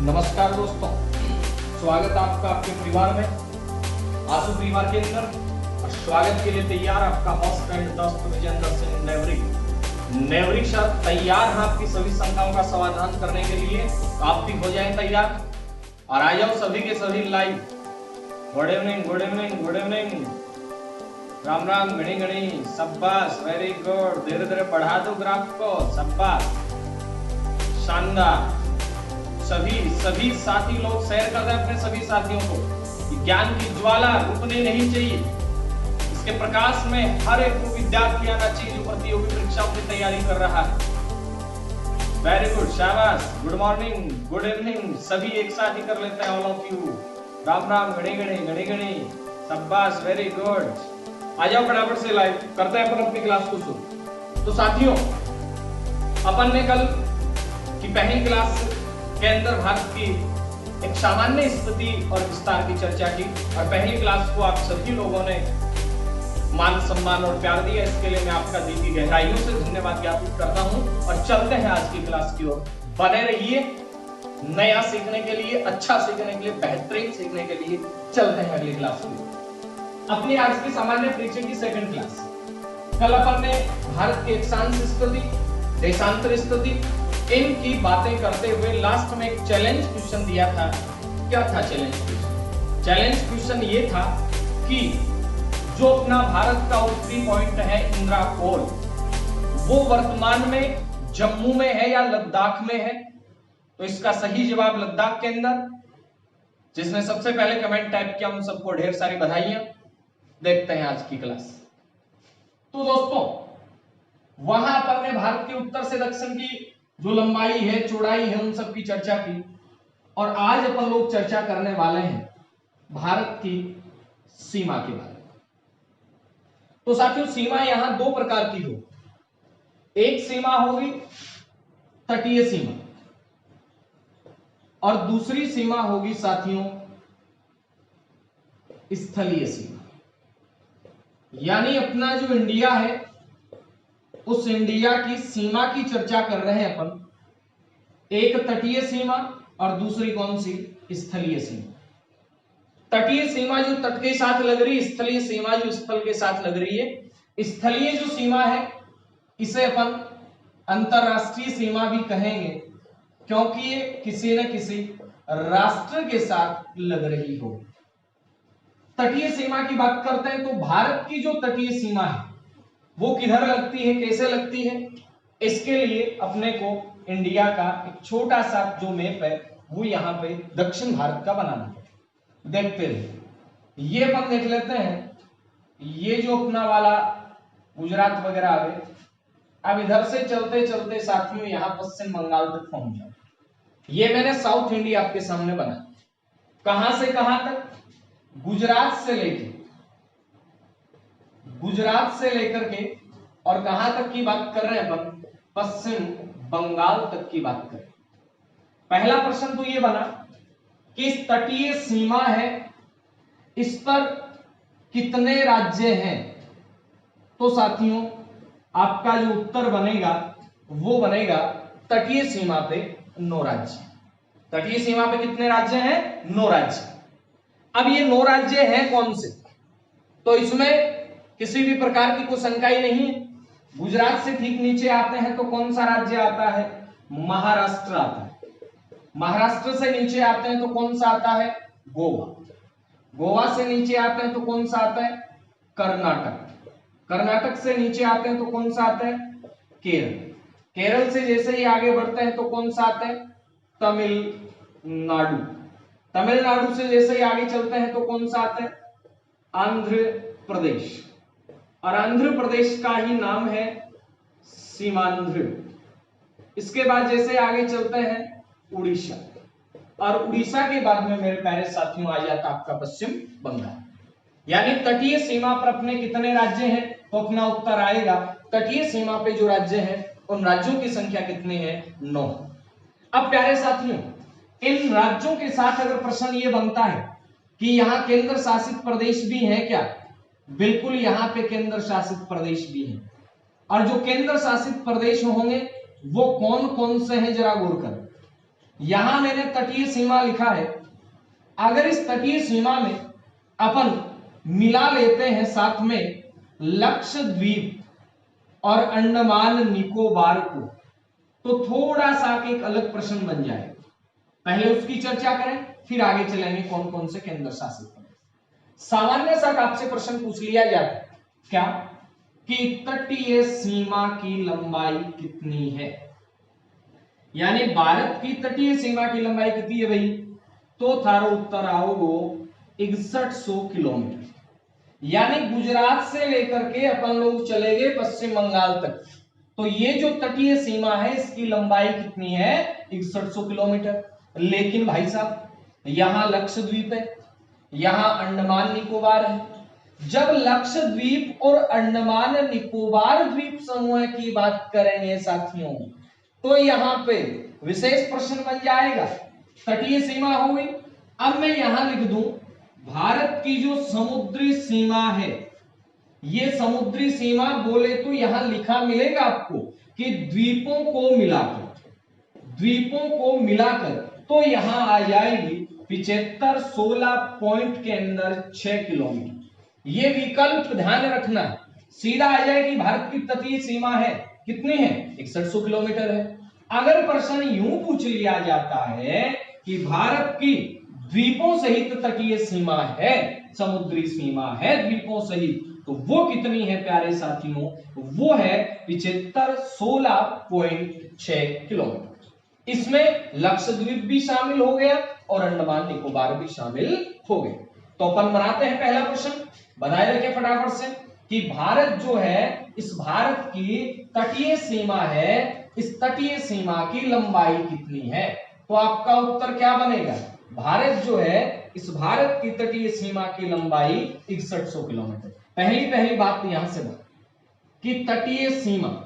नमस्कार दोस्तों, स्वागत है आपका आपके परिवार में, आंसू परिवार के अंदर। और स्वागत के लिए तैयार आपका होस्ट एंड दोस्त विजेंद्र सिंह नेवरी सर तैयार है आपकी सभी शंकाओं का समाधान करने के लिए। तो आप भी हो जाएं तैयार और आ जाओ सभी के सभी live. Good evening, good evening, good evening, Ram Ram, गणी गणी, शाबाश, वेरी गुड। धीरे धीरे बढ़ा दो ग्राफ को, शाबाश, शानदार। सभी साथी लोग शेयर कर दें अपने सभी साथियों को। ज्ञान की ज्वाला रुकनी नहीं चाहिए। इसके प्रकाश में हर एक विद्यार्थी आना चाहिए जो प्रतियोगी परीक्षाओं की तैयारी कर रहा है। वेरी गुड, शाबाश, गुड मॉर्निंग, गुड इवनिंग, सभी एक साथ ही कर लेते हैं all of you. Ram Ram, गणी गणी, गणी गणी, शाबाश, वेरी गुड। आ जाओ फटाफट से लाइव करते हैं अपन अपनी क्लास को शुरू। तो साथियों, अपन ने कल की पहली क्लास के अंदर भारत की एक सामान्य स्थिति और विस्तार की चर्चा की और पहली क्लास को आप सभी लोगों ने मान सम्मान और प्यार दिया। इसके लिए मैं आपका दिल की गहराइयों से धन्यवाद ज्ञापित करता हूं। और चलते हैं आज की क्लास की ओर। बने रहिए नया सीखने के लिए, अच्छा सीखने के लिए, बेहतरीन सीखने के लिए। चलते हैं अगली क्लास की, अपनी आज की सामान्य परिचय की सेकंड क्लास। कल अपन ने भारत की अक्षांश स्थिति, देशांतर स्थिति, इनकी बातें करते हुए लास्ट में एक चैलेंज क्वेश्चन दिया था। क्या था चैलेंज क्वेश्चन? चैलेंज क्वेश्चन ये था कि जो अपना भारत का उत्तरी पॉइंट है इंदिरा पोल, वो वर्तमान में जम्मू में है या लद्दाख में है? तो इसका सही जवाब लद्दाख के अंदर। जिसने सबसे पहले कमेंट टाइप किया उन सबको ढेर सारी बधाइयां। देखते हैं आज की क्लास। तो दोस्तों, वहां अपन ने भारत के उत्तर से दक्षिण की जो लंबाई है, चौड़ाई है, उन सब की चर्चा की। और आज अपन लोग चर्चा करने वाले हैं भारत की सीमा के बारे में। तो साथियों, सीमा यहां दो प्रकार की हो। एक सीमा होगी तटीय सीमा और दूसरी सीमा होगी साथियों स्थलीय सीमा। यानी अपना जो इंडिया है, उस इंडिया की सीमा की चर्चा कर रहे हैं अपन। एक तटीय सीमा और दूसरी कौन सी? स्थलीय सीमा। तटीय सीमा जो तट के साथ लग रही है, स्थलीय सीमा जो स्थल के साथ लग रही है। स्थलीय जो सीमा है इसे अपन अंतरराष्ट्रीय सीमा भी कहेंगे, क्योंकि ये किसी न किसी राष्ट्र के साथ लग रही हो। तटीय सीमा की बात करते हैं तो भारत की जो तटीय सीमा है वो किधर लगती है, कैसे लगती है? इसके लिए अपने को इंडिया का एक छोटा सा जो मैप है वो यहाँ पे दक्षिण भारत का बनाना है। देखते रहिए। ये अपन देख लेते हैं। ये जो अपना वाला गुजरात वगैरह आ गए। अब इधर से चलते चलते साथियों यहाँ पश्चिम बंगाल तक पहुंच जाओ। ये मैंने साउथ इंडिया आपके सामने बनाया। कहां से कहां तक? गुजरात से लेकर के और कहां तक की बात कर रहे हैं अपन? पश्चिम बंगाल तक की बात करें। पहला प्रश्न तो ये बना कि तटीय सीमा है, इस पर कितने राज्य हैं? तो साथियों, आपका जो उत्तर बनेगा वो बनेगा तटीय सीमा पे 9 राज्य। तटीय सीमा पे कितने राज्य हैं? 9 राज्य। अब ये 9 राज्य हैं कौन से? तो इसमें किसी भी प्रकार की कोई शंका ही नहीं है। गुजरात से ठीक नीचे आते हैं तो कौन सा राज्य आता है? महाराष्ट्र आता है। महाराष्ट्र से नीचे आते हैं तो कौन सा आता है? गोवा। गोवा से नीचे आते हैं तो कौन सा आता है? कर्नाटक। कर्नाटक से नीचे आते हैं तो कौन सा आता है? केरल। केरल से जैसे ही आगे बढ़ते हैं तो कौन सा आता है? तमिलनाडु। तमिलनाडु से जैसे ही आगे चलते हैं तो कौन सा आता है? आंध्र प्रदेश। और आंध्र प्रदेश का ही नाम है सीमांध्र। इसके बाद जैसे आगे चलते हैं उड़ीसा, और उड़ीसा के बाद में मेरे प्यारे साथियों आ जाता आपका पश्चिम बंगाल। यानी तटीय सीमा पर अपने कितने राज्य हैं? तो अपना उत्तर आएगा तटीय सीमा पे जो राज्य हैं उन राज्यों की संख्या कितनी है? 9। अब प्यारे साथियों, इन राज्यों के साथ अगर प्रश्न ये बनता है कि यहाँ केंद्र शासित प्रदेश भी है क्या? बिल्कुल, यहाँ पे केंद्र शासित प्रदेश भी है। और जो केंद्र शासित प्रदेश होंगे वो कौन कौन से हैं जरा गौर करें। यहां मैंने तटीय सीमा लिखा है। अगर इस तटीय सीमा में अपन मिला लेते हैं साथ में लक्षद्वीप और अंडमान निकोबार को, तो थोड़ा सा एक अलग प्रश्न बन जाएगा। पहले उसकी चर्चा करें, फिर आगे चलेंगे कौन कौन से केंद्र शासित प्रदेश। सामान्य सा आपसे प्रश्न पूछ लिया जाता है क्या कि तटीय सीमा की लंबाई कितनी है, यानी भारत की तटीय सीमा की लंबाई कितनी है भाई, तो थारो उत्तर आओगो 6100 किलोमीटर। यानी गुजरात से लेकर के अपन लोग चले गए पश्चिम बंगाल तक, तो ये जो तटीय सीमा है इसकी लंबाई कितनी है, 6100 किलोमीटर। लेकिन भाई साहब यहां लक्षद्वीप है, यहां अंडमान निकोबार है। जब लक्षद्वीप और अंडमान निकोबार द्वीप समूह की बात करेंगे साथियों, तो यहां पे विशेष प्रश्न बन जाएगा। तटीय सीमा हो गई। अब मैं यहां लिख दूं भारत की जो समुद्री सीमा है, ये समुद्री सीमा बोले तो यहां लिखा मिलेगा आपको कि द्वीपों को मिलाकर तो यहां आ जाएगी 75 16 पॉइंट के अंदर 6 किलोमीटर। ये विकल्प ध्यान रखना, सीधा आ जाएगी भारत की तटीय सीमा है कितनी है, 6100 किलोमीटर है। अगर प्रश्न यूं पूछ लिया जाता है कि भारत की द्वीपों सहित तटीय सीमा है, समुद्री सीमा है द्वीपों सहित, तो वो कितनी है प्यारे साथियों, वो है 75 16.6 किलोमीटर। इसमें लक्षद्वीप भी शामिल हो गया और अंडमान निकोबार भी शामिल हो गए। तो अपन बनाते हैं पहला प्रश्न, बनाए रखें फटाफट से कि भारत जो है, इस भारत की तटीय सीमा है, इस तटीय सीमा की लंबाई कितनी है। तो आपका उत्तर क्या बनेगा, भारत जो है, इस भारत की तटीय सीमा की लंबाई 6100 किलोमीटर। पहली बात यहां से बात कि तटीय सीमा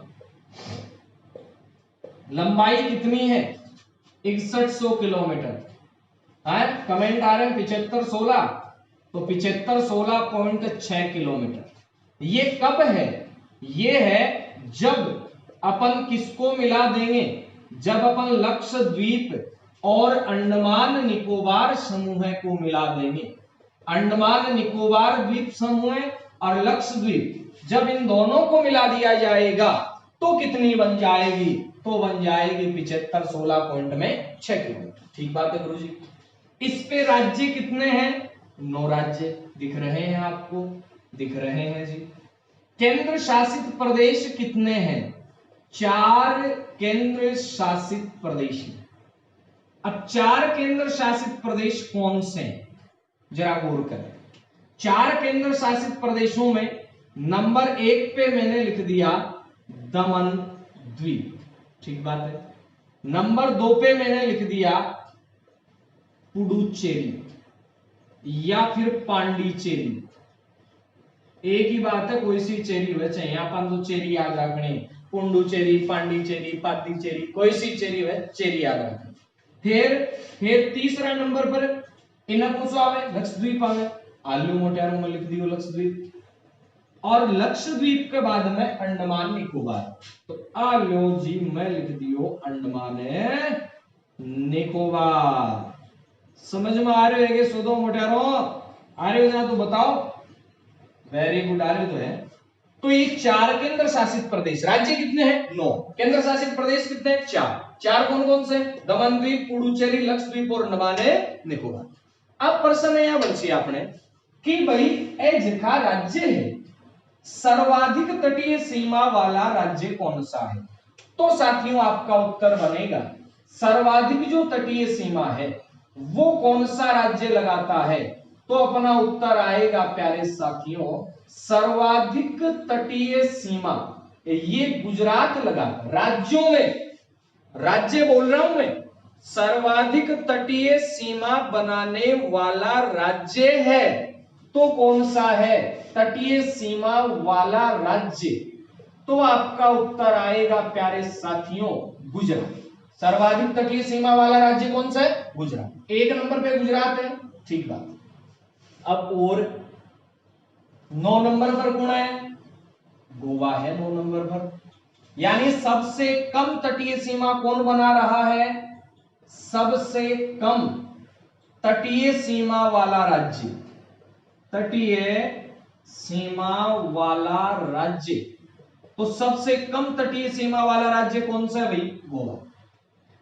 लंबाई कितनी है, 6100 किलोमीटर। कमेंट आ रहे हैं 75 16, तो 75 16.6 किलोमीटर। ये कब है, ये है जब अपन किसको मिला देंगे, जब अपन लक्षद्वीप और अंडमान निकोबार समूह को मिला देंगे। अंडमान निकोबार द्वीप समूह और लक्षद्वीप, जब इन दोनों को मिला दिया जाएगा तो कितनी बन जाएगी, तो बन जाएगी 75 16.6 किलोमीटर। ठीक बात है गुरुजी। इस पे राज्य कितने हैं, 9 राज्य दिख रहे हैं आपको, दिख रहे हैं जी। केंद्र शासित प्रदेश कितने हैं, 4 केंद्र शासित प्रदेश। अब 4 केंद्र शासित प्रदेश कौन से हैं, जरा गौर करें। 4 केंद्र शासित प्रदेशों में नंबर 1 पे मैंने लिख दिया दमन द्वीप, ठीक बात है। नंबर 2 पे मैंने लिख दिया पुडुचेरी या फिर पांडिचेरी। एक ही बात है, कोई सी चेरी हो चाहे अपन तो चेरी याद रखनी, पुडुचेरी पांडिचेरी पातीचेरी, कोई सी चेरी हो चेरी याद रखनी। फिर तीसरा नंबर पर इन्हें कुछ आवे लक्षद्वीप आवे, आलू मोटियारों में लिख दियो लक्षद्वीप। और लक्षद्वीप के बाद में अंडमान निकोबार, तो आलो जी मैं लिख दियो अंडमान निकोबार। समझ में आ रहे हो सोदो मोटियारों, आ रहे हो ना तो बताओ, वेरी गुड, आ रहे तो है। तो ये 4 केंद्र शासित प्रदेश, राज्य कितने हैं 9, केंद्र शासित प्रदेश कितने हैं 4 कौन कौन से, दमन द्वीप, पुडुचेरी, लक्षद्वीप और अंडमान निकोबार। अब प्रश्न यह बची आपने कि भाई ए जिका राज्य है सर्वाधिक तटीय सीमा वाला राज्य कौन सा है, तो साथियों आपका उत्तर बनेगा सर्वाधिक जो तटीय सीमा है वो कौन सा राज्य लगाता है, तो अपना उत्तर आएगा प्यारे साथियों सर्वाधिक तटीय सीमा ये गुजरात लगा। राज्यों में, राज्य बोल रहा हूं मैं, सर्वाधिक तटीय सीमा बनाने वाला राज्य है तो कौन सा है, तटीय सीमा वाला राज्य, तो आपका उत्तर आएगा प्यारे साथियों गुजरात। सर्वाधिक तटीय सीमा वाला राज्य कौन सा है, गुजरात। 1 नंबर पे गुजरात है, ठीक बात। अब और 9 नंबर पर कौन है, गोवा है 9 नंबर पर। यानी सबसे कम तटीय सीमा कौन बना रहा है, सबसे कम तटीय सीमा वाला राज्य, तटीय सीमा वाला राज्य, तो सबसे कम तटीय सीमा वाला राज्य कौन सा है भाई? गोवा।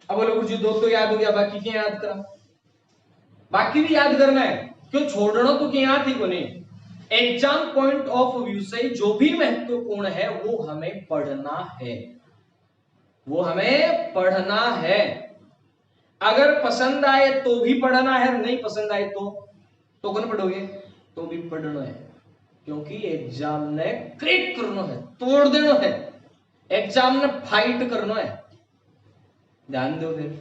अब बोलो गुरुजी दो तो याद हो गया, बाकी क्या याद करा? बाकी भी याद करना है, क्यों छोड़ना तो क्या याद ही को नहीं। एग्जाम पॉइंट ऑफ व्यू से जो भी महत्वपूर्ण है वो हमें पढ़ना है, वो हमें पढ़ना है। अगर पसंद आए तो भी पढ़ना है, नहीं पसंद आए तो कौन पढ़ोगे? तो भी पढ़ना है, क्योंकि एग्जाम ने क्रैक करना है, तोड़ देना है, एग्जाम ने फाइट करना है। ध्यान दो फिर।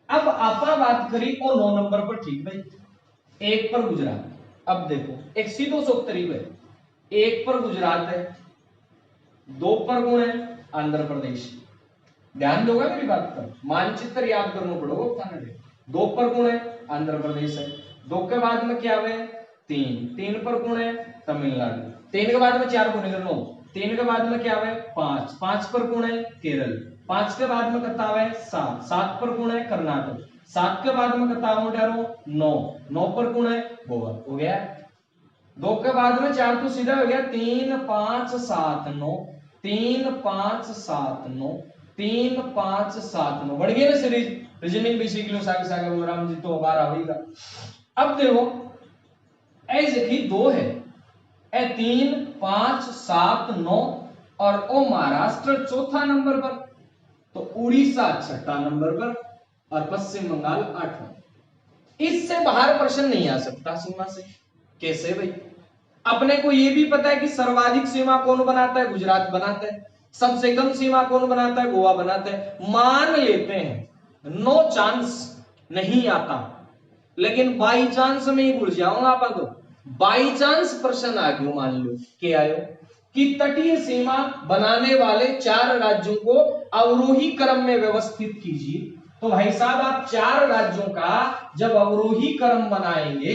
अब आपा बात करी और 9 नंबर पर, ठीक भाई, 1 पर गुजरात। अब देखो एक सीधो सो तरीका है, 1 पर गुजरात है, 2 पर कौन है? आंध्र प्रदेश। ध्यान दोगे मेरी बात पर, मानचित्र याद करना पड़ेगा। 2 पर कौन है? आंध्र प्रदेश है। 2 के बाद में क्या है? 3 पर कौन है? तमिलनाडु। 3 के बाद में 4 को निकलना, 3 के बाद में क्या है? 5 पर कौन है? केरल। 5 के बाद में कताव है 7 पर कौन है? कर्नाटक। 7 के बाद में कताव उठारो 9 पर कौन है? गोवा। हो गया। 2 के बाद में 4 तो सीधा हो गया, 3 5 7 9, 3 5 7 9, 3 5 7 9, बढ़ गया ना सीरीज। रीजनिंग भी सीख लो, सागे सागे वो राम जी तो बार होगा। अब देखो ऐसे ही 2 है, 3 5 7 9 और ओ महाराष्ट्र चौथा नंबर पर, तो उड़ीसा छठा नंबर पर और पश्चिम बंगाल 8वां। इससे बाहर प्रश्न नहीं आ सकता सीमा से। कैसे भाई? अपने को यह भी पता है कि सर्वाधिक सीमा कौन बनाता है? गुजरात बनाता है। सबसे कम सीमा कौन बनाता है? गोवा बनाता है। मान लेते हैं नो चांस नहीं आता, लेकिन बाई चांस में ही भूल जाऊंगा आप। तो बाई चांस प्रश्न आ गयो, मान लो कि आयो कि तटीय सीमा बनाने वाले 4 राज्यों को अवरोही क्रम में व्यवस्थित कीजिए। तो भाई साहब आप 4 राज्यों का जब अवरोही क्रम बनाएंगे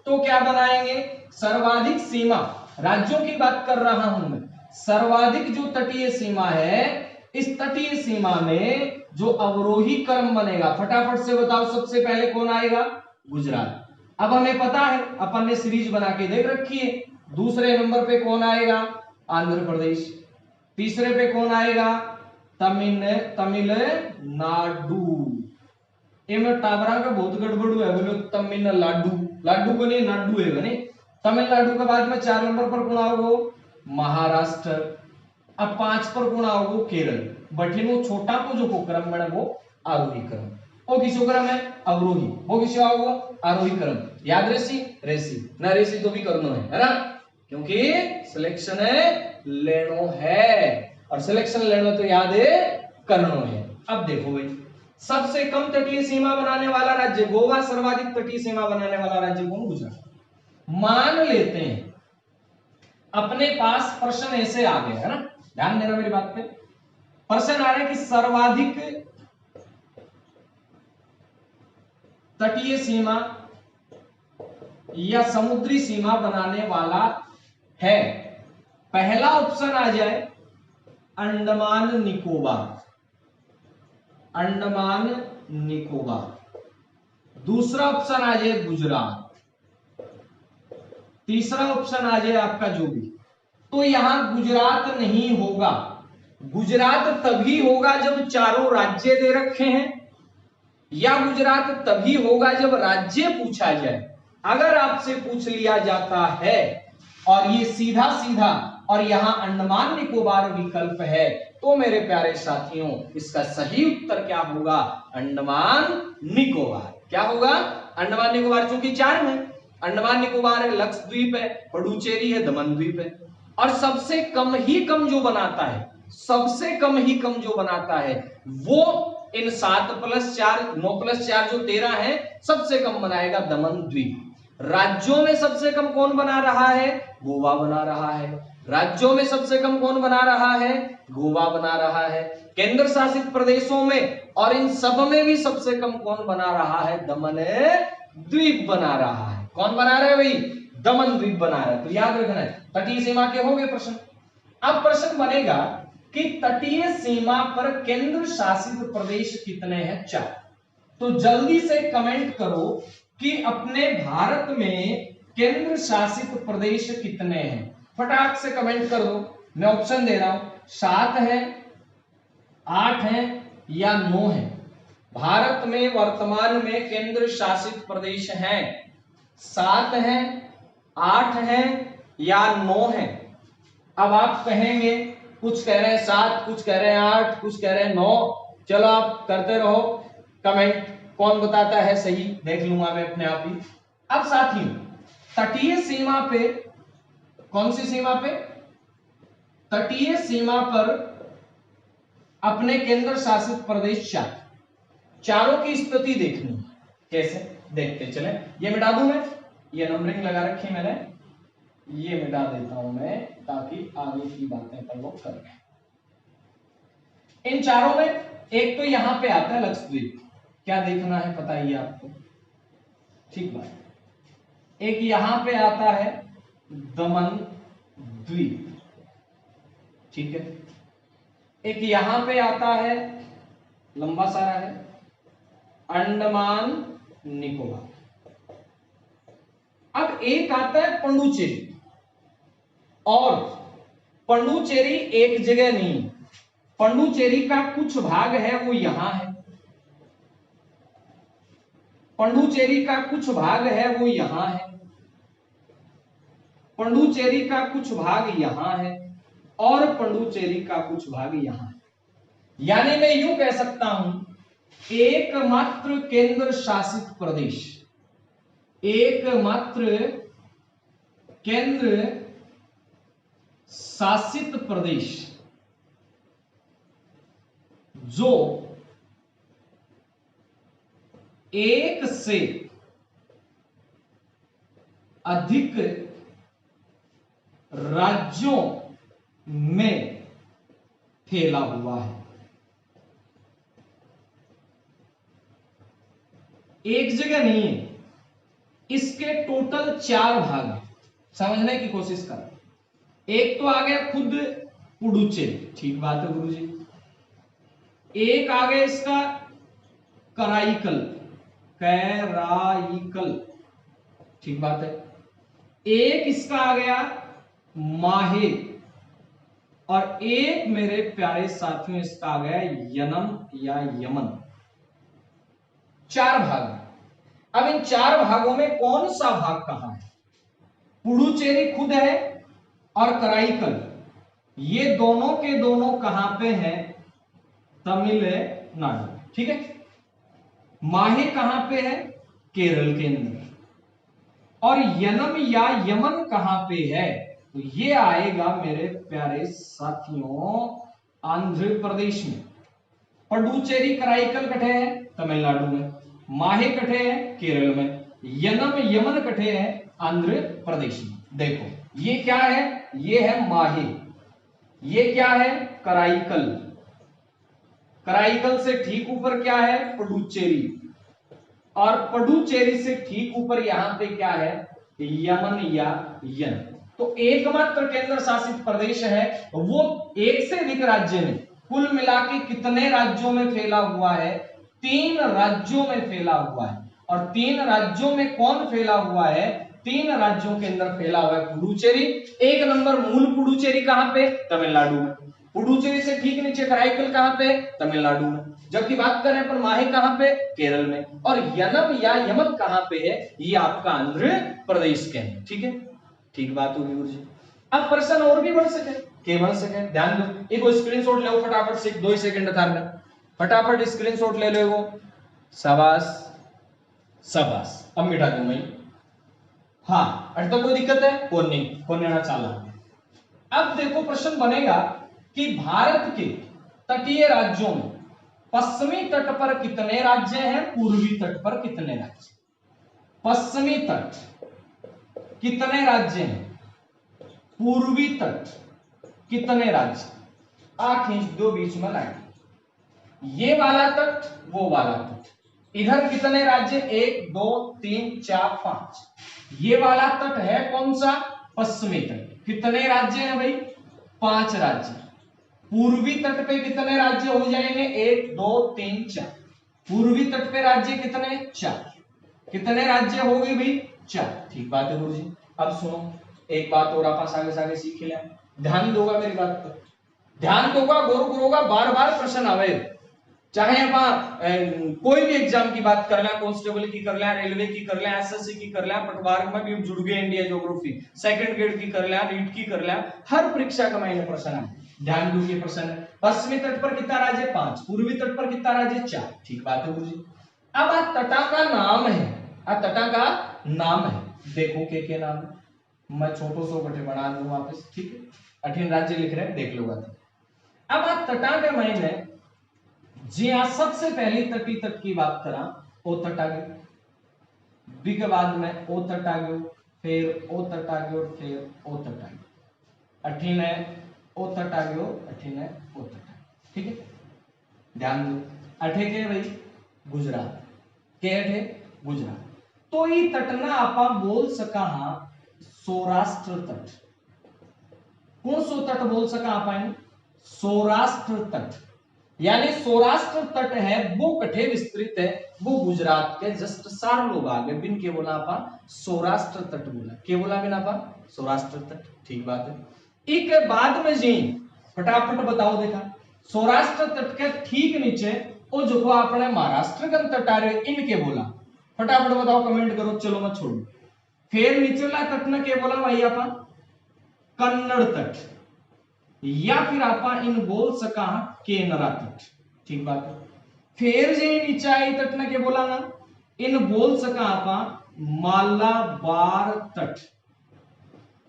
तो क्या बनाएंगे? सर्वाधिक सीमा, राज्यों की बात कर रहा हूं मैं, सर्वाधिक जो तटीय सीमा है, इस तटीय सीमा में जो अवरोही क्रम बनेगा, फटाफट से बताओ सबसे पहले कौन आएगा? गुजरात। अब हमें पता है, अपन ने सीरीज बना के देख रखी है। दूसरे नंबर पे कौन आएगा? आंध्र प्रदेश। तीसरे पे कौन आएगा? तमिलनाडु। इनमें टाबरा का बहुत गड़बड़ है, बोलो तमिलनाडु, लाडू को नहीं नाडू है बने। तमिलनाडु के बाद में 4 नंबर पर कौन आओगे? महाराष्ट्र। अब 5 पर कौन आओगे? केरल। बठिनो छोटा को जो क्रम बने वो आरोही क्रम। वो किसो क्रम है? अवरोही। वो किसो आओगे? आरोही क्रम। याद रेसी रेसी ना रेसी तो भी करना है ना, क्योंकि सिलेक्शन है लेनो है, और सिलेक्शन लेनो तो याद है करना है। अब देखो भाई, सबसे कम तटीय सीमा बनाने वाला राज्य गोवा, सर्वाधिक तटीय सीमा बनाने वाला राज्य कौन? गुजरात। मान लेते हैं अपने पास प्रश्न ऐसे आ गए है ना, ध्यान देना मेरी बात पे। प्रश्न आ रहा है कि सर्वाधिक तटीय सीमा या समुद्री सीमा बनाने वाला है, पहला ऑप्शन आ जाए अंडमान निकोबार, अंडमान निकोबार। दूसरा ऑप्शन आ जाए गुजरात। तीसरा ऑप्शन आ जाए आपका जो भी। तो यहां गुजरात नहीं होगा। गुजरात तभी होगा जब चारों राज्य दे रखे हैं, या गुजरात तभी होगा जब राज्य पूछा जाए। अगर आपसे पूछ लिया जाता है और ये सीधा सीधा और यहां अंडमान निकोबार विकल्प है, तो मेरे प्यारे साथियों इसका सही उत्तर क्या होगा? अंडमान निकोबार। क्या होगा? अंडमान निकोबार। चूंकि 4 में अंडमान निकोबार है, लक्षद्वीप है, पुडुचेरी है, दमन द्वीप है। और सबसे कम ही कम जो बनाता है, सबसे कम ही कम जो बनाता है वो इन 7 + 4 9 + 4 जो 13 है, सबसे कम बनाएगा दमन द्वीप। राज्यों में सबसे कम कौन बना रहा है? गोवा बना रहा है। राज्यों में सबसे कम कौन बना रहा है? गोवा बना रहा है। केंद्र शासित प्रदेशों में और इन सब में भी सबसे कम कौन बना रहा है? दमन द्वीप बना रहा है। कौन बना रहा है भाई? दमन द्वीप बना रहा है। तो याद रखना है, तटीय सीमा के हो गए प्रश्न। अब प्रश्न बनेगा कि तटीय सीमा पर केंद्र शासित प्रदेश कितने हैं? 4। तो जल्दी से कमेंट करो कि अपने भारत में केंद्र शासित प्रदेश कितने हैं। फटाक से कमेंट कर दो। मैं ऑप्शन दे रहा हूं, 7 है, 8 है या 9 है। भारत में वर्तमान में केंद्र शासित प्रदेश हैं 7 है, 8 है या 9 है। अब आप कहेंगे, कुछ कह रहे हैं 7, कुछ कह रहे हैं 8, कुछ कह रहे हैं 9। चलो आप करते रहो कमेंट, कौन बताता है सही देख लूंगा मैं अपने आप ही। अब साथियों, तटीय सीमा पे, कौन सी सीमा पे, तटीय सीमा पर अपने केंद्र शासित प्रदेश चारों की स्थिति देखनी है। कैसे देखते चले, ये मिटा दूं मैं, ये नंबरिंग लगा रखी मैंने, ये मिटा देता हूं मैं ताकि आगे की बातें पर लोग कर रहे। इन चारों में एक तो यहां पे आता है लक्षद्वीप, क्या देखना है पता ही आपको, ठीक बात। एक यहां पे आता है दमन द्वीप, ठीक है। एक यहां पे आता है, लंबा सारा है, अंडमान निकोबार। अब एक आता है पुडुचेरी, और पुडुचेरी एक जगह नहीं, पुडुचेरी का कुछ भाग है वो यहां है, पुडुचेरी का कुछ भाग है वो यहां है, पुडुचेरी का कुछ भाग यहां है, और पुडुचेरी का कुछ भाग यहां है। यानी मैं यूं कह सकता हूं, एकमात्र केंद्र शासित प्रदेश, एकमात्र केंद्र शासित प्रदेश जो एक से अधिक राज्यों में फैला हुआ है। एक जगह नहीं है, इसके टोटल 4 भाग हैं, समझने की कोशिश कर। एक तो आ गया खुद पुडुचेरी, ठीक बात है गुरुजी। एक आ गया इसका कराईकल, कैराईकल, ठीक बात है। एक इसका आ गया माहे, और एक मेरे प्यारे साथियों इसका आ गया यनम या यमन। 4 भाग। अब इन 4 भागों में कौन सा भाग कहां है? पुडुचेरी खुद है और कराईकल, ये दोनों के दोनों कहां पे हैं? तमिलनाडु, ठीक है। माहे कहां पे है? केरल के अंदर। और यनम या यमन कहां पे है? तो ये आएगा मेरे प्यारे साथियों आंध्र प्रदेश में। पुडुचेरी कराईकल कटे हैं तमिलनाडु में, माहे कटे हैं केरल में, यनम यमन कटे हैं आंध्र प्रदेश में। देखो ये क्या है? ये है माहे, ये क्या है? कराईकल। कराईकल से ठीक ऊपर क्या है? पुडुचेरी। और पुडुचेरी से ठीक ऊपर यहां पे क्या है? यमन या यन। तो एकमात्र केंद्र शासित प्रदेश है वो एक से अधिक राज्य में, कुल मिला के कितने राज्यों में फैला हुआ है? 3 राज्यों में फैला हुआ है। और 3 राज्यों में कौन फैला हुआ है? 3 राज्यों के अंदर फैला हुआ है पुडुचेरी। 1 नंबर मूल पुडुचेरी कहां पे? तमिलनाडु में। पुडुचेरी से ठीक नीचे कराईकल कहां पे? तमिलनाडु में। जबकि बात करें अपन माहे कहां पे? केरल में। और यनम या यमन कहां पे है? ये आपका आंध्र प्रदेश के अंदर, ठीक है। ठीक बात होगी गुरुजी। अब प्रश्न और भी बढ़ सके, के बढ़ सके, ध्यान दो। एक स्क्रीनशॉट ले फटाफट से, 2 सेकंड था में फटाफट स्क्रीनशॉट ले लो। शाबाश शाबाश। अब मिटा दूं मैं, हाँ अरे तो कोई दिक्कत है? कौन नहीं, कौन लेना चाला। अब देखो प्रश्न बनेगा कि भारत के तटीय राज्यों में पश्चिमी तट पर कितने राज्य हैं, पूर्वी तट पर कितने राज्य? पश्चिमी तट कितने राज्य हैं, पूर्वी तट कितने राज्य? आ खींच दो बीच में लाइन, ये वाला तट वो वाला तट। इधर कितने राज्य? 1 2 3 4 5। ये वाला तट है कौन सा? पश्चिमी तट। कितने राज्य हैं भाई? 5 राज्य। पूर्वी तट पे कितने राज्य हो जाएंगे? 1 2 3 4। पूर्वी तट पे राज्य कितने? 4। कितने राज्य हो गए भाई? 4। ठीक बात है गुरुजी। अब सुनो एक बात और आप आगे आगे सीख लिया, ध्यान दोगा मेरी बात पर, ध्यान दोगा, गौर करोगा, बार बार प्रश्न आवे, चाहे आप कोई भी एग्जाम की बात कर लें, कांस्टेबल की कर लें, रेलवे की कर लें, एसएससी की कर लें, पटवार में भी जुड़ गए, इंडिया ज्योग्राफी सेकंड ग्रेड की कर लें, रीट की कर लें, हर परीक्षा का मैंने प्रश्न है, ध्यान दो ये प्रश्न है। पश्चिमी तट पर कितना राज्य? 5। पूर्वी तट पर कितना राज्य? 4। ठीक बात है गुरुजी। अब आ तटा का नाम है, आ तटा का नाम है, देखो के नाम है, मैं छोटो सो बटे बना दूं वापस, ठीक है, 18 राज्य लिख रहे हैं, देख लो। अब आ तटा के मैंने जी हाँ, सबसे पहली तटी तट की बात करा, ओ तट आ गई, बी के बाद में ओ तट आ गयो, फिर ओ तट आ गयो, फिर ओ तट आ गयो, 18 है ओ तट आ गयो, 18 है ओ तट आ गयो, ठीक है, ध्यान दो। 18 के भाई गुजरात के, 18 गुजरात, तो ये तट ना आपा बोल सका हाँ सौराष्ट्र तट। कौन सो तट बोल सका आपा? सौराष्ट्र तट, यानी सौराष्ट्र तट है वो कठे विस्तृत है, वो गुजरात के जस्ट 4 लोग आगे बिन के बोला आपा सौराष्ट्र तट बोला, के बोला बिना आपा सौराष्ट्र तट। ठीक बात है। एक बाद में जी फटाफट बताओ, देखा सौराष्ट्र तट के ठीक नीचे वो जो अपने महाराष्ट्र का तट आ रहे इनके बोला, फटाफट बताओ, कमेंट करो, चलो मैं छोड़ू। फिर निचला तट ने के बोला भाई आपा कन्नड़ तट, या फिर आपा इन बोल सका केनरा तट। ठीक बात है। फिर जे नीचाई तट ने के बोला ना, इन बोल सका आपा मालाबार तट।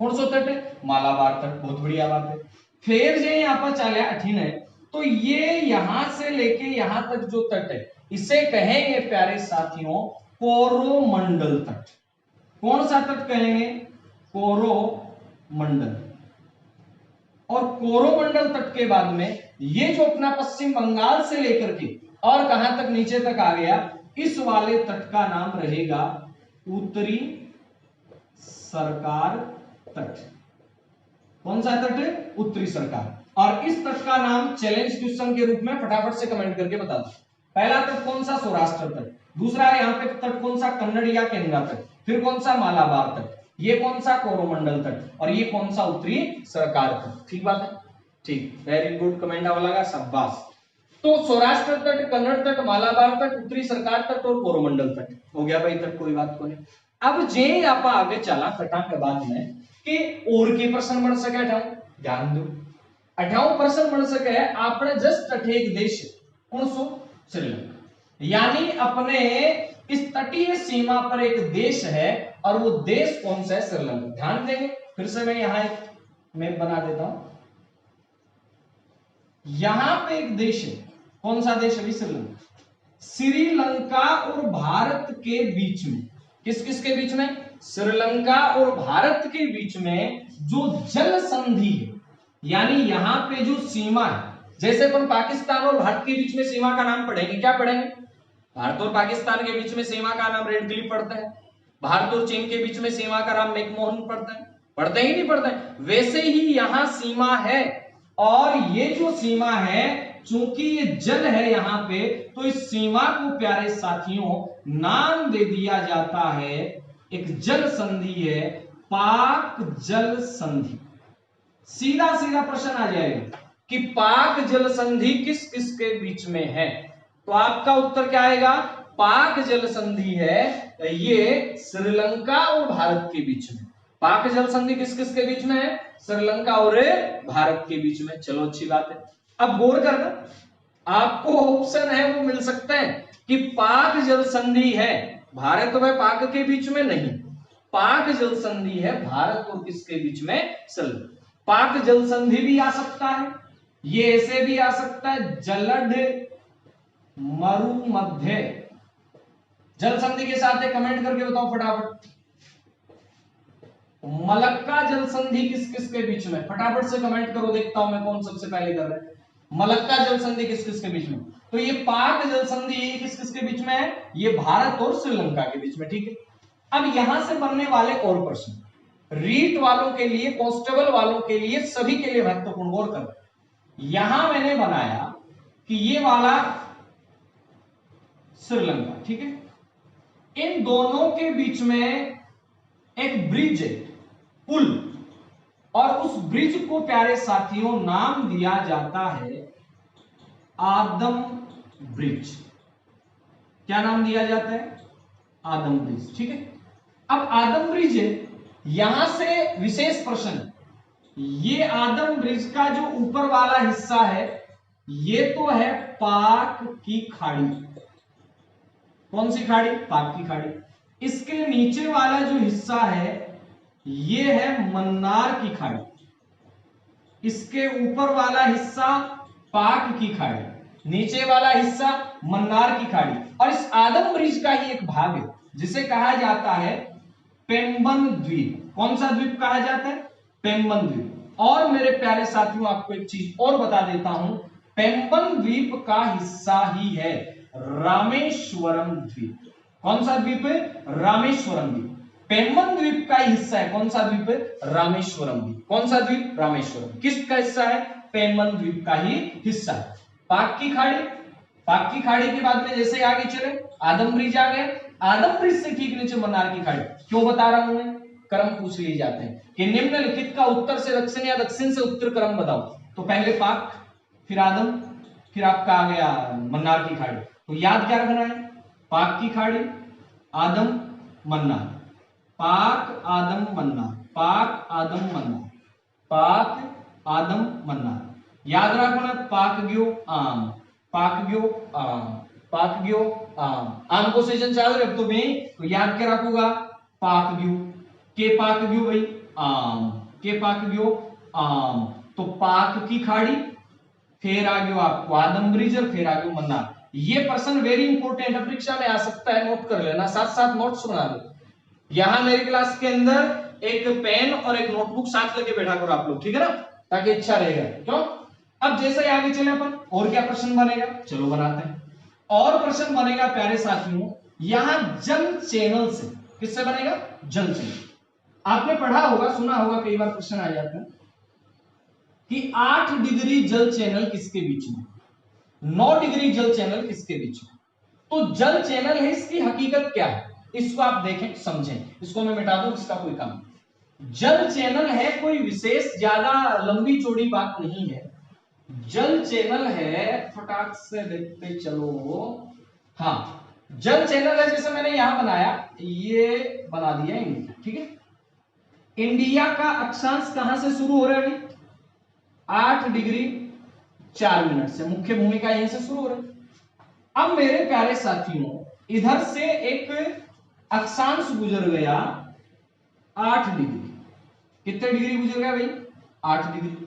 कौन सा तट है? मालाबार तट, बहुत बढ़िया बात है। फिर जे यहाँ पर चले 18 है, तो ये यहां से लेके यहां तक जो तट है इसे कहेंगे प्यारे साथियों कोरोमंडल तट। कौन सा तट कहेंगे? कोरोमंडल। और कोरोमंडल तट के बाद में ये जो अपना पश्चिम बंगाल से लेकर के और कहां तक नीचे तक आ गया, इस वाले तट का नाम रहेगा उत्तरी सरकार तट। कौन सा तट है? उत्तरी सरकार। और इस तट का नाम चैलेंज क्वेश्चन के रूप में फटाफट से कमेंट करके बता दो। पहला तट कौन सा? सौराष्ट्र तट। दूसरा है यहाँ पे तट कौन सा? कन्नड़ या केनरा तट। फिर कौन सा? मालाबार तट। ये कौन सा? कोरोमंडल तट। और ये कौन सा? उत्तरी सरकार तट। ठीक बात है? ठीक, वेरी गुड, कमेंट आवा लगा, शाबाश। तो सौराष्ट्र तट, कन्नड़ तट, मालाबार तट, उत्तरी सरकार तट और कोरोमंडल तट हो गया भाई तट, कोई बात को नहीं। अब जे आप आगे चला तटा के बाद में कि और के प्रश्न बन सके, ध्यान दो, 18 प्रश्न बन सके आपने जस्ट तट एक देश, कौन सो? श्रीलंका। यानी अपने इस तटीय सीमा पर एक देश है और वो देश कौन सा है? श्रीलंका। ध्यान देंगे, फिर से मैं यहां एक मैप बना देता हूं। यहां पे एक देश है, कौन सा देश है? श्रीलंका। श्रीलंका और भारत के बीच में, किस किस के बीच में? श्रीलंका और भारत के बीच में जो जल संधि है, यानी यहां पे जो सीमा है, जैसे अपन पाकिस्तान और भारत के बीच में सीमा का नाम पढ़ेंगे, क्या पढ़ेंगे? भारत और पाकिस्तान के बीच में सीमा का नाम रेड क्लिफ पड़ता है, भारत और चीन के बीच में सीमा का नाम मैकमोहन पड़ता है, पढ़ते ही नहीं पढ़ते? वैसे ही यहां सीमा है, और ये जो सीमा है चूंकि ये जल है यहां पे, तो इस सीमा को प्यारे साथियों नाम दे दिया जाता है, एक जल संधि है, पाक जल संधि। सीधा सीधा प्रश्न आ जाएगा कि पाक जल संधि किस किस के बीच में है, तो आपका उत्तर क्या आएगा? पाक जल संधि है ये श्रीलंका और भारत के बीच में। पाक जल संधि किस किस के बीच में है? श्रीलंका और भारत के बीच में। चलो अच्छी बात है। अब गौर करना, आपको ऑप्शन है वो मिल सकते हैं कि पाक जल संधि है भारत व पाक के बीच में, नहीं, पाक जल संधि है भारत और किसके बीच में? श्रीलंका। पाक जल संधि भी आ सकता है, ये ऐसे भी आ सकता है जलद मरुमध्य जल संधि के साथ है, कमेंट करके बताओ फटाफट। मलक्का जल संधि किस किस के बीच में? फटाफट से कमेंट करो, देखता हूं मैं कौन सबसे पहले कर रहा है। मलक्का जल संधि किस किस के बीच में? तो ये पाक जल संधि किस किस के बीच में है? ये भारत और श्रीलंका के बीच में। ठीक है, अब यहां से बनने वाले और प्रश्न रीट वालों के लिए, कांस्टेबल वालों के लिए, सभी के लिए महत्वपूर्ण, गौर करो। यहां मैंने बनाया कि ये वाला श्रीलंका। ठीक है, इन दोनों के बीच में एक ब्रिज है, पुल, और उस ब्रिज को प्यारे साथियों नाम दिया जाता है आदम ब्रिज। क्या नाम दिया जाता है? आदम ब्रिज। ठीक है, अब आदम ब्रिज है, यहां से विशेष प्रश्न, ये आदम ब्रिज का जो ऊपर वाला हिस्सा है ये तो है पाक की खाड़ी। कौन सी खाड़ी? पाक की खाड़ी। इसके नीचे वाला जो हिस्सा है ये है मन्नार की खाड़ी। इसके ऊपर वाला हिस्सा पाक की खाड़ी, नीचे वाला हिस्सा मन्नार की खाड़ी। और इस आदम ब्रिज का ही एक भाग है जिसे कहा जाता है पेम्बन द्वीप। कौन सा द्वीप कहा जाता है? पेम्बन द्वीप। और मेरे प्यारे साथियों आपको एक चीज और बता देता हूं, पेम्बन द्वीप का हिस्सा ही है रामेश्वरम द्वीप। कौन सा द्वीप है? रामेश्वरम द्वीप। पेम्बन द्वीप का हिस्सा है, कौन सा द्वीप है? रामेश्वरम द्वीप। कौन सा द्वीप? रामेश्वरम। किसका हिस्सा है? पेम्बन द्वीप का ही हिस्सा है। पाक की खाड़ी, पाक की खाड़ी के बाद में जैसे आगे चले आदम ब्रिज आ गए, आदम ब्रिज से ठीक नीचे मन्नार की खाड़ी। क्यों बता रहा हूं मैं? क्रम पूछ लिए जाते हैं कि निम्नलिखित का उत्तर से दक्षिण या दक्षिण से उत्तर क्रम बताओ। तो पहले पाक, फिर आदम, फिर आपका आ गया मन्नार की खाड़ी। तो याद क्या रखना है? पाक की खाड़ी, आदम, मन्नार, पाक, आदम, मन्नार, पाक, आदम, मन्नार, पाक, आदम, मन्नार। याद रखना, पाक गयो आम, पाक गयो आम, पाक गयो आम। आम को सीजन चाल रहे अब तो भी, तो याद क्या रखूंगा? पाक गयो, के पाक गयो भाई आम, के पाक गयो आम। तो पाक की खाड़ी, फिर आ गयो आपको आदम ब्रिज, और फिर आ गयो मन्नार। ये पर्सन वेरी इंपॉर्टेंट है, परीक्षा में आ सकता है, नोट कर लेना, साथ साथ नोट्स बना लो। यहां मेरी क्लास के अंदर एक पेन और एक नोटबुक साथ लेके बैठा करो आप लोग, ठीक है ना, ताकि अच्छा रहेगा। क्यों? अब जैसे ही आगे चले अपन, और क्या प्रश्न बनेगा? चलो बनाते हैं। और प्रश्न बनेगा प्यारे साथियों, यहां जल चैनल से। किससे बनेगा? जल चैनल। आपने पढ़ा होगा, सुना होगा, कई बार प्रश्न आ जाता है कि 8 डिग्री जल चैनल किसके बीच में, 9 डिग्री जल चैनल किसके बीच में। तो जल चैनल है, इसकी हकीकत क्या है, इसको आप देखें, समझें। इसको मैं मिटा दूं, इसका कोई काम नहीं। जल चैनल है कोई विशेष ज्यादा लंबी चौड़ी बात नहीं है। जल चैनल है, फटाक से देखते चलो, हाँ, जल चैनल है जैसे मैंने यहां बनाया, ये बना दिया इंडिया। ठीक है, इंडिया का अक्षांश कहां से शुरू हो रहा है? 8 डिग्री 4 मिनट से, मुख्य भूमिका यहीं से शुरू हो रही है। अब मेरे प्यारे साथियों, इधर से एक अक्षांश गुजर गया 8 डिग्री। कितने डिग्री गुजर गया भाई? 8 डिग्री।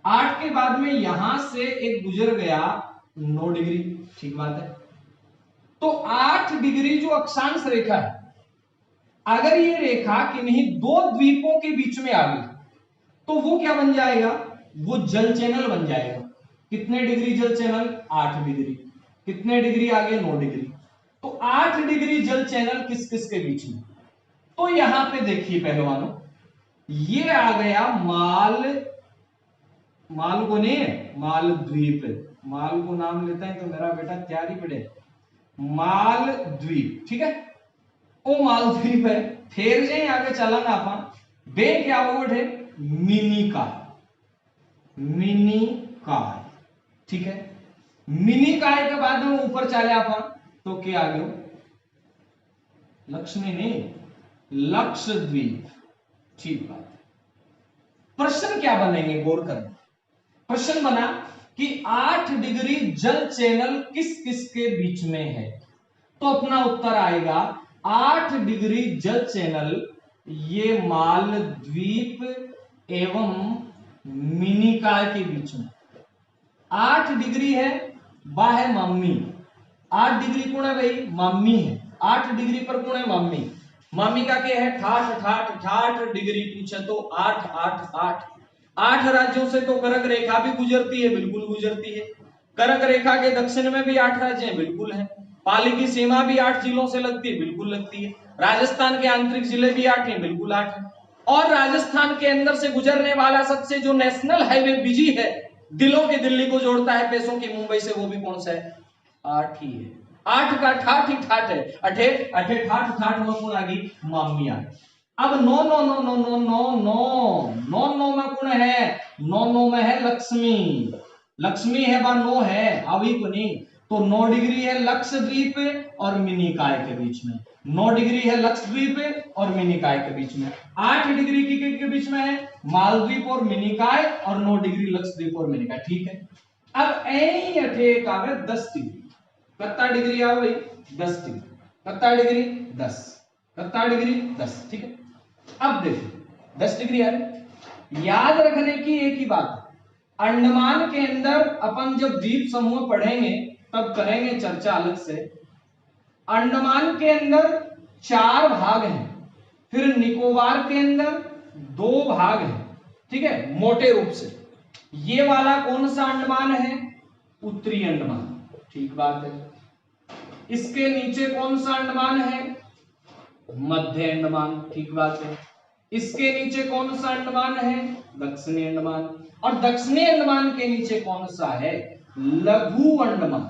8 के बाद में यहां से एक गुजर गया 9 डिग्री। ठीक बात है। तो 8 डिग्री जो अक्षांश रेखा है, अगर ये रेखा किन्हीं दो द्वीपों के बीच में आ गई तो वो क्या बन जाएगा? वो जल चैनल बन जाएगा। कितने डिग्री जल चैनल? 8 डिग्री। कितने डिग्री आगे? 9 डिग्री। तो 8 डिग्री जल चैनल किस किस के बीच में? तो यहां पे देखिए पहलवानों, ये आ गया माल को नहीं है, मालद्वीप। माल को नाम लेता है तो मेरा बेटा तैयारी पड़े, मालद्वीप। ठीक है, ओ मालद्वीप है। फिर जाए आगे चलाना अपन, बे क्या वर्ड है? मिनिकाय, मिनिकाय। ठीक है, मिनिकाय के बाद में ऊपर चले अपन तो क्या आ गया? लक्ष्मी नहीं, लक्षद्वीप। ठीक बात है। प्रश्न क्या बनेंगे? गौर करना। प्रश्न बना कि 8 डिग्री जल चैनल किस किस के बीच में है, तो अपना उत्तर आएगा 8 डिग्री जल चैनल ये मालद्वीप एवं मिनिकाय के बीच में। 8 डिग्री है, वह है मम्मी। 8 डिग्री कौन है भाई? मम्मी है। 8 डिग्री पर कौन है? मम्मी। मम्मी का क्या है? ठाठ ठाठ ठाठ डिग्री पूछे तो 8 8 8। 8 राज्यों से तो कर्क रेखा भी गुजरती है, बिल्कुल गुजरती है। कर्क रेखा के दक्षिण में भी 8 राज्य हैं, बिल्कुल है। पाली की सीमा भी 8 जिलों से लगती है, बिल्कुल लगती है। राजस्थान के आंतरिक जिले भी 8 हैं, बिल्कुल 8 है। और राजस्थान के अंदर से गुजरने वाला सबसे जो नेशनल हाईवे बिजी है, दिलों की दिल्ली को जोड़ता है, पैसों की मुंबई से, वो भी कौन सा है? 8 ही है। 8 का ठाठ ही ठाठ है, अठे अठे ठाठ ठाठ में कौन आ गई मामिया। अब no no no no no no no no no में कौन है, नो में है लक्ष्मी, लक्ष्मी है बा नो है अभी को नहीं, तो 9 डिग्री है लक्षद्वीप और मिनिकाय के बीच में, 9 डिग्री है लक्षद्वीप और मिनिकाय के बीच में, 8 डिग्री के बीच में है मालद्वीप और मिनिकाय, और 9 डिग्री लक्षद्वीप और मिनिकाय। ठीक है, अब ऐ अठे का 10 डिग्री, कितना डिग्री आ भाई 10 डिग्री, कितना डिग्री 10, कितना डिग्री 10। ठीक है, अब देखो 10 डिग्री आ रही। याद रखने की एक ही बात, अंडमान के अंदर अपन जब द्वीप समूह पढ़ेंगे तब करेंगे चर्चा अलग से। अंडमान के अंदर 4 भाग हैं, फिर निकोबार के अंदर 2 भाग हैं। ठीक है, मोटे रूप से ये वाला कौन सा अंडमान है, उत्तरी अंडमान। ठीक बात है, इसके नीचे कौन सा अंडमान है, मध्य अंडमान। ठीक बात है, इसके नीचे कौन सा अंडमान है, दक्षिणी अंडमान, और दक्षिणी अंडमान के नीचे कौन सा है, लघु अंडमान,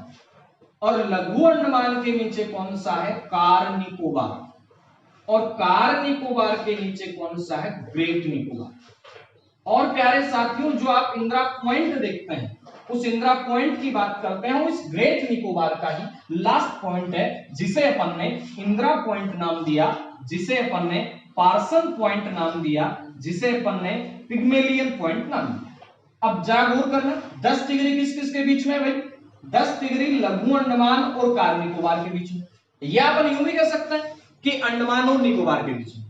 और लघु अंडमान के नीचे कौन सा है, कार निकोबार, और कार निकोबार के नीचे कौन सा है, ग्रेट निकोबार। और प्यारे साथियों, जो आप इंदिरा पॉइंट देखते हैं उस इंदिरा पॉइंट की बात करते हैं, इस ग्रेट निकोबार का ही लास्ट पॉइंट है, जिसे अपन ने इंदिरा पॉइंट नाम दिया, जिसे अपन ने पार्सन पॉइंट नाम दिया, जिसे अपन ने पिग्मेलियन पॉइंट नाम दिया। अब जागरूक करना, 10 डिग्री किस किस के बीच में भाई, 10 डिग्री लघु अंडमान और कार निकोबार के बीच में। या अपन यूं भी कह सकते हैं कि अंडमान और निकोबार के बीच में।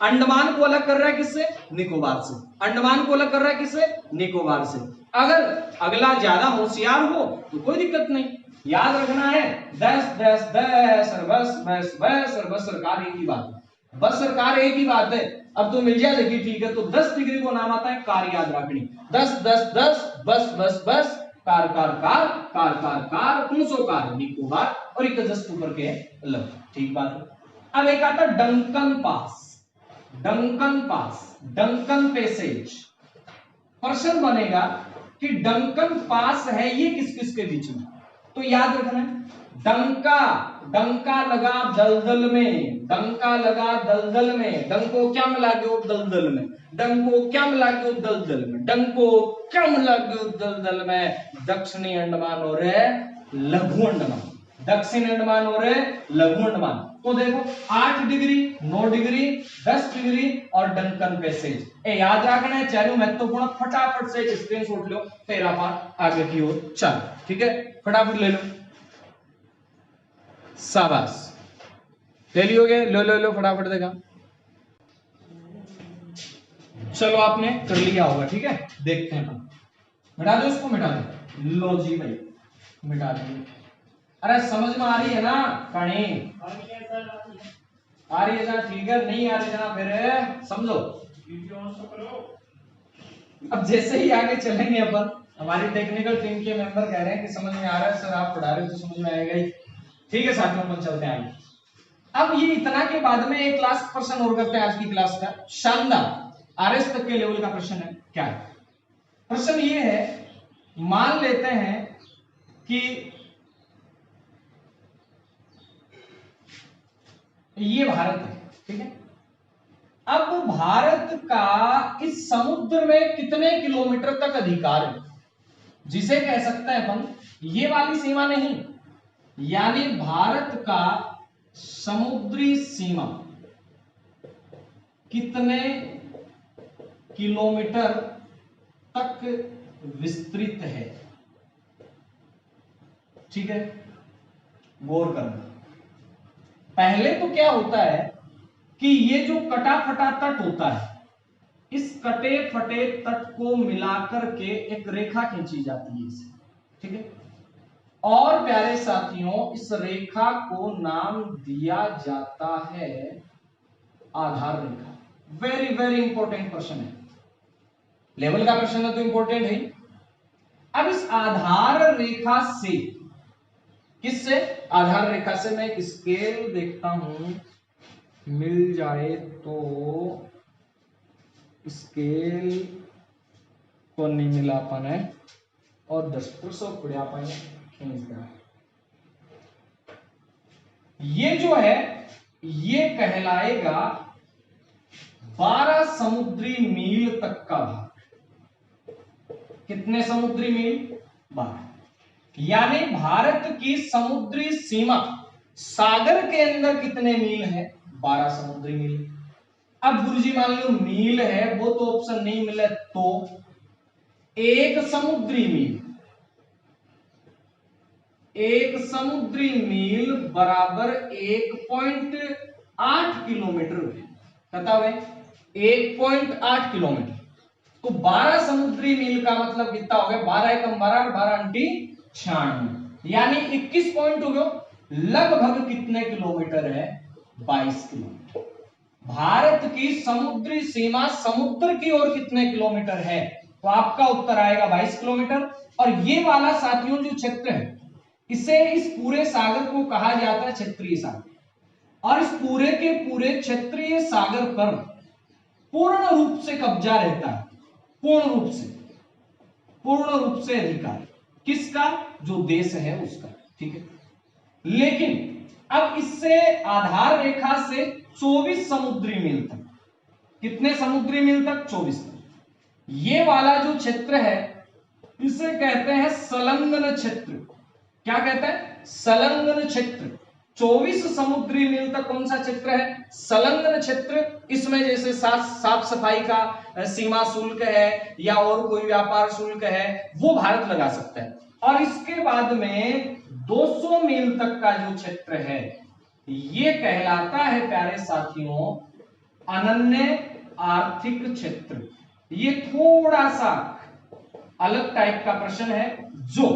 अंडमान को अलग कर रहा है किससे, निकोबार से, अंडमान को अलग कर रहा है किससे, निकोबार से। अगर अगला ज्यादा होशियार हो तो कोई दिक्कत नहीं, याद रखना है 10 10 10 और बस बस बस और बस सरकार एक ही बात है, बस सरकार एक ही बात है। अब तो मिल जाए देखिए, ठीक है, तो 10 डिग्री को नाम आता है कार, याद रखनी 10 10 10 बस बस bus car car car car car car 300 car Nicobar, और एक जस्ट ऊपर के अलग। ठीक बात है। अब एक आता Duncan pass, Duncan pass, Duncan passage. प्रश्न बनेगा कि डंकन पास है ये किस किस के बीच में, तो याद रखना है डंका, डंका लगा दलदल में, डंका लगा दलदल में, डंको क्या मिला गयो दलदल में, डंको क्या मिला गयो दलदल में, डंको क्या मिला गयो दलदल में, दक्षिणी अंडमान और लघु अंडमान, दक्षिण अंडमान और लघु अंडमान। तो देखो 8 डिग्री, 9 डिग्री, 10 डिग्री और डंकन पैसेज। याद रखना है, चारों महत्वपूर्ण, फटाफट से एक स्क्रीनशॉट लो, तेरा पार आगे की ओर चल। ठीक है, फटाफट ले लो, शाबाश, ले लियोगे, लो लो लो फटाफट देखा। चलो आपने कर लिया होगा, ठीक है, देखते हैं। मिटा दो इसको, मिटा दो, लो जी भाई मिटा दो। अरे समझ में आ रही है ना कहानी, आ रही है ना, ठीक है, नहीं आ रही है ना फिर समझो। अब जैसे ही आगे चलेंगे अपन, हमारी टेक्निकल टीम के मेंबर कह रहे हैं कि समझ में आ रहा है सर, आप पढ़ा रहे हो तो समझ में आएगा ही। ठीक है साथियों, अपन चलते हैं आगे। अब ये इतना के बाद में एक लास्ट प्रश्न और करते हैं आज की क्लास का, शानदार आरएस तक के लेवल का प्रश्न है। क्या है प्रश्न, ये है, मान लेते हैं कि ये भारत है, ठीक है, अब भारत का इस समुद्र में कितने किलोमीटर तक अधिकार है, जिसे कह सकते हैं अपन ये वाली सीमा नहीं, यानी भारत का समुद्री सीमा कितने किलोमीटर तक विस्तृत है। ठीक है, गौर करना। पहले तो क्या होता है कि ये जो कटा फटा तट होता है, इस कटे फटे तट को मिलाकर के एक रेखा खींची जाती है इसे, ठीक है, और प्यारे साथियों इस रेखा को नाम दिया जाता है आधार रेखा। वेरी वेरी इंपॉर्टेंट प्रश्न है, लेवल का प्रश्न है तो इंपॉर्टेंट है। अब इस आधार रेखा से, किससे, आधार रेखा से, मैं एक स्केल देखता हूं, मिल जाए तो, स्केल को नहीं मिला पाना है और 10% पड़ा पाए खींच देना। ये जो है ये कहलाएगा 12 समुद्री मील तक का भाग। कितने समुद्री मील? 12। यानी भारत की समुद्री सीमा सागर के अंदर कितने मील है? 12 समुद्री मील। अब गुरुजी मान लो मील है, वो तो ऑप्शन नहीं मिले तो एक समुद्री मील बराबर 1.8 किलोमीटर पता है? 1.8 किलोमीटर। तो 12 समुद्री मील का मतलब कितना हो गया? 12 एकम 12 और 12 अंटी 96, यानी 21 पॉइंट हो गया। लगभग कितने किलोमीटर है? 22 किलोमीटर। भारत की समुद्री सीमा समुद्र की ओर कितने किलोमीटर है? तो आपका उत्तर आएगा 22 किलोमीटर। और ये वाला साथियों जो क्षेत्र है, इसे इस पूरे सागर को कहा जाता है क्षेत्रीय सागर। और इस पूरे के पूरे क्षेत्रीय सागर पर पूर्ण रूप से कब्जा रहता है, पूर्ण रूप से अधिकार किसका? जो देश है उसका। ठीक है, लेकिन अब इससे आधार रेखा से 24 समुद्री मील तक, कितने समुद्री मील तक? 24 तक। ये वाला जो क्षेत्र है इसे कहते हैं संलग्न क्षेत्र। क्या कहते हैं? संलग्न क्षेत्र। 24 समुद्री मील तक कौन सा क्षेत्र है? संलग्न क्षेत्र। इसमें जैसे साफ सफाई का सीमा शुल्क है या और कोई व्यापार शुल्क है वो भारत लगा सकता है। और इसके बाद में 200 मील तक का जो क्षेत्र है ये कहलाता है प्यारे साथियों अनन्य आर्थिक क्षेत्र। ये थोड़ा सा अलग टाइप का प्रश्न है जो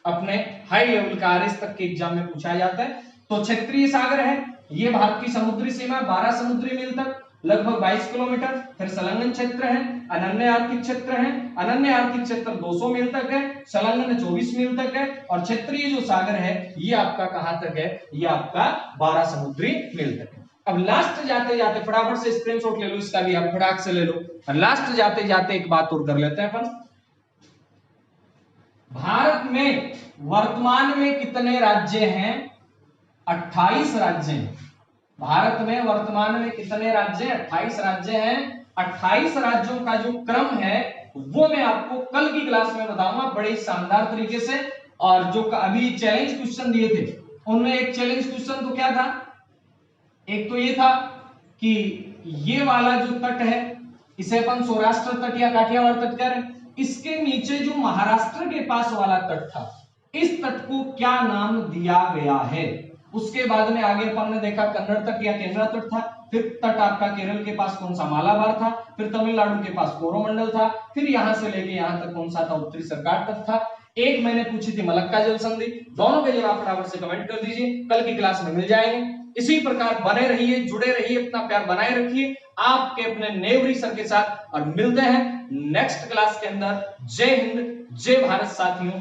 अपने हाई लेवल का आरएस तक के एग्जाम में पूछा जाता है। तो क्षेत्रीय सागर है, ये भारत की समुद्री सीमा 12 समुद्री मील तक, लगभग 22 किलोमीटर। फिर संलग्न क्षेत्र है, अनन्य आर्थिक क्षेत्र है, अनन्य आर्थिक क्षेत्र 200 मील तक है, संलग्न 24 मील तक है, और क्षेत्रीय जो सागर है ये आपका कहां तक है? ये आपका 12 समुद्री मील तक है। अब लास्ट जाते जाते फटाफट से स्क्रीनशॉट ले लो, इसका भी आप फटाक से ले लो। लास्ट जाते जाते एक बात और कर लेते हैं अपन। भारत में वर्तमान में कितने राज्य हैं? 28 राज्य हैं। भारत में वर्तमान में कितने राज्य हैं? 28 राज्य हैं। 28 राज्यों का जो क्रम है वो मैं आपको कल की क्लास में बताऊंगा बड़े शानदार तरीके से। और जो अभी चैलेंज क्वेश्चन दिए थे उनमें एक चैलेंज क्वेश्चन तो क्या था? एक तो ये था कि ये वाला जो तट है इसे अपन सौराष्ट्र तट या काठियावाड़ तट कह रहे हैं, इसके नीचे जो महाराष्ट्र के पास वाला तट था इस तट को क्या नाम दिया गया है? उसके बाद में आगे अपन ने देखा कन्नड़ तट या केरला तट था। फिर तट आपका केरल के पास कौन सा? मालाबार था। फिर तमिलनाडु के पास कोरोमंडल था। फिर यहां से लेके यहां तक कौन सा था? उत्तरी सरकार तट था। एक मैंने पूछी थी मलक्का जल संधि। दोनों के जवाब फटाफट से कमेंट कर दीजिए, कल की क्लास में मिल जाएंगे। इसी प्रकार बने रहिए, जुड़े रहिए, अपना प्यार बनाए रखिए आपके अपने नेवरी सर के साथ। और मिलते हैं नेक्स्ट क्लास के अंदर। जय हिंद, जय भारत साथियों।